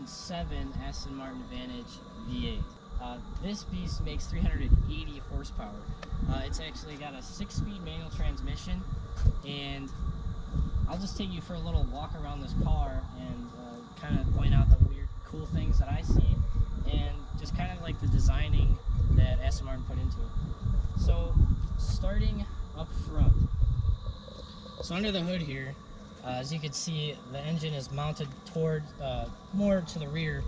2007 Aston Martin Vantage V8. This beast makes 380 horsepower. It's actually got a 6-speed manual transmission, and I'll just take you for a little walk around this car and kind of point out the weird, cool things that I see, and just kind of like the designing that Aston Martin put into it. So, starting up front. So under the hood here, as you can see, the engine is mounted toward more to the rear,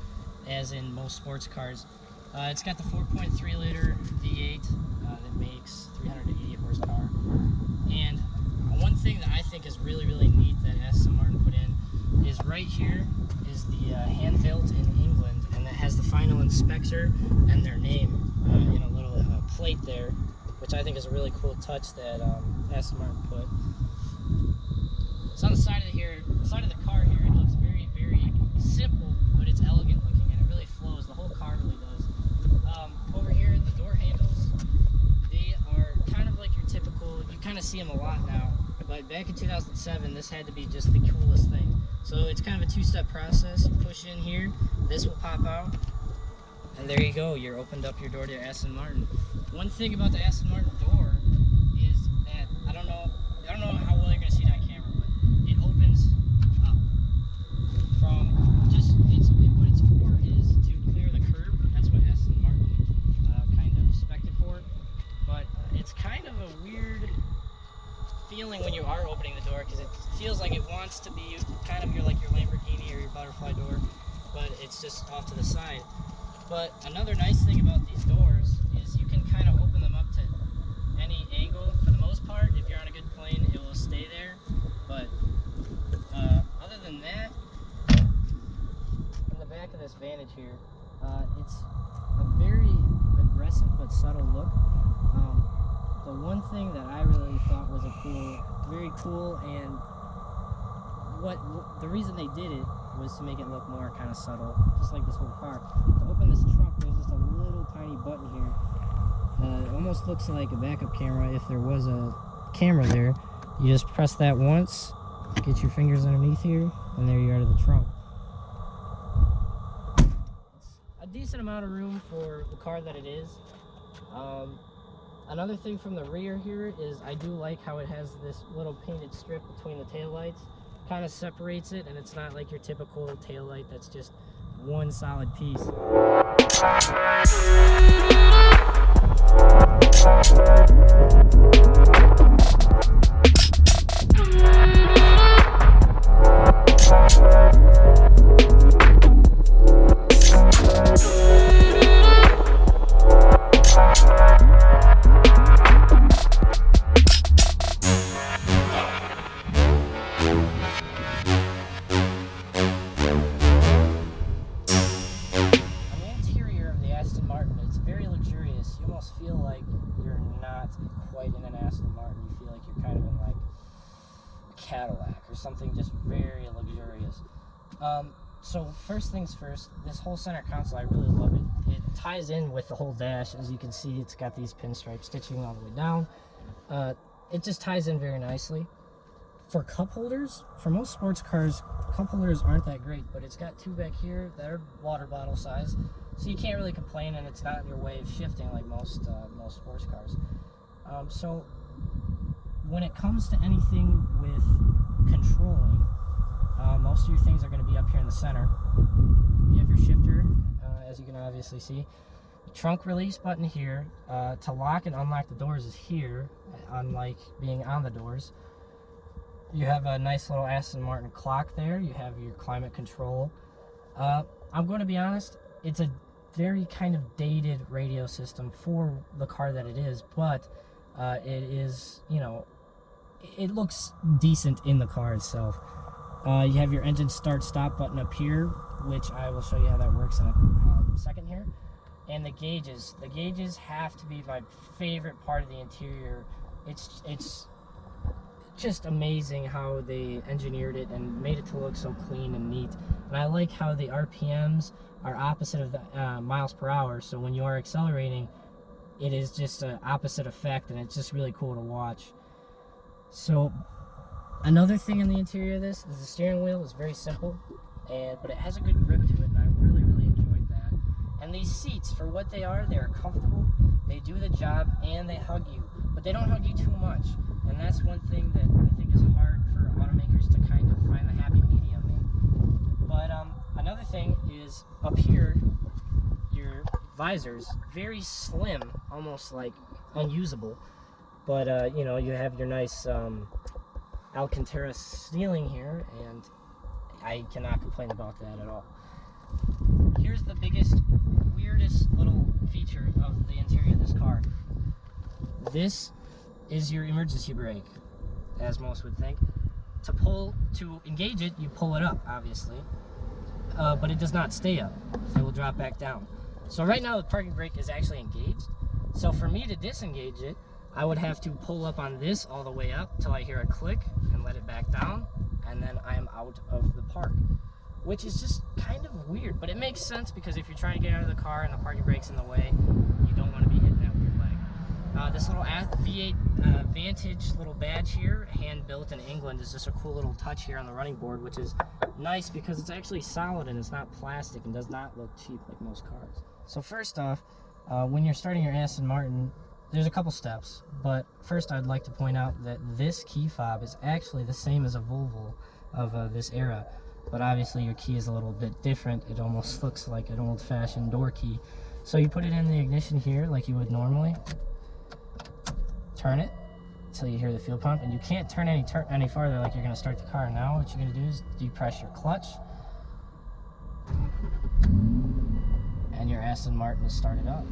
as in most sports cars. It's got the 4.3 liter V8 that makes 380 horsepower. And one thing that I think is really, really neat that Aston Martin put in is right here is the hand built in England, and that has the final inspector and their name in a little plate there, which I think is a really cool touch that Aston Martin put. So on the side of the car here, it looks very, very simple, but it's elegant looking, and it really flows. The whole car really does. Over here, the door handles, they are kind of like your typical, you kind of see them a lot now, but back in 2007, this had to be just the coolest thing. So it's kind of a two-step process. You push in here, this will pop out, and there you go, you're opened up your door to your Aston Martin. One thing about the Aston Martin door is that, I don't know how well you're going to see it on camera, but it opens up from just, what it's for is to clear the curb. That's what Aston Martin kind of spec'd it for. But it's kind of a weird feeling when you are opening the door, because it feels like it wants to be kind of your Lamborghini or your butterfly door, but it's just off to the side. But another nice thing about these doors is you can kind of open them up to any angle. For the most part, if you're on a good plane, it will stay there. But other than that, in the back of this Vantage here, it's a very aggressive but subtle look. The one thing that I really thought was very cool, and the reason they did it was to make it look more kind of subtle, just like this whole car. To open this trunk, there's just a little tiny button here. It almost looks like a backup camera if there was a camera there. You just press that once, get your fingers underneath here, and there you are to the trunk. It's a decent amount of room for the car that it is. Another thing from the rear here is I do like how it has this little painted strip between the taillights. Kind of separates it, and it's not like your typical taillight that's just one solid piece. Feel like you're not quite in an Aston Martin. You feel like you're kind of in like a Cadillac or something just very luxurious. So first things first, this whole center console, I really love it. It ties in with the whole dash. As you can see, it's got these pinstripe stitching all the way down. It just ties in very nicely. For cup holders, for most sports cars, cup holders aren't that great, but it's got two back here that are water bottle size. So you can't really complain, and it's not in your way of shifting like most sports cars. So when it comes to anything with controlling, most of your things are going to be up here in the center. You have your shifter, as you can obviously see. The trunk release button here. To lock and unlock the doors is here, unlike being on the doors. You have a nice little Aston Martin clock there. You have your climate control. I'm going to be honest, it's a very kind of dated radio system for the car that it is, but it is, it looks decent in the car itself. You have your engine start-stop button up here, which I will show you how that works in a second here. And the gauges have to be my favorite part of the interior. It's just amazing how they engineered it and made it to look so clean and neat. And I like how the RPMs are opposite of the miles per hour, so when you are accelerating, it is just an opposite effect, and it's just really cool to watch. So another thing in the interior of this is the steering wheel is very simple. but it has a good grip to it, and I really enjoyed that. And these seats, for what they are comfortable, they do the job, and they hug you, but they don't hug you too much. And that's one thing that I think is hard for automakers to kind of find the happy medium in. But another thing is up here, your visors, very slim, almost like unusable. But you know, you have your nice Alcantara ceiling here, and I cannot complain about that at all. Here's the biggest, weirdest little feature of the interior of this car. This is your emergency brake, as most would think. To engage it, you pull it up, obviously, but it does not stay up. It will drop back down. So right now the parking brake is actually engaged. So for me to disengage it, I would have to pull up on this all the way up till I hear a click and let it back down, and then I am out of the park. Which is just kind of weird, but it makes sense because if you're trying to get out of the car and the parking brake's in the way, you don't want to be hitting that with your leg. This little V8 Vantage little badge here, hand built in England, is just a cool little touch here on the running board, which is nice because it's actually solid and it's not plastic and does not look cheap like most cars. So first off, when you're starting your Aston Martin, there's a couple steps, but first I'd like to point out that this key fob is actually the same as a Volvo of this era, but obviously your key is a little bit different. It almost looks like an old-fashioned door key. So you put it in the ignition here like you would normally, turn it until you hear the fuel pump, and you can't turn any farther like you're going to start the car. Now what you're going to do is depress your clutch, and your Aston Martin is started up.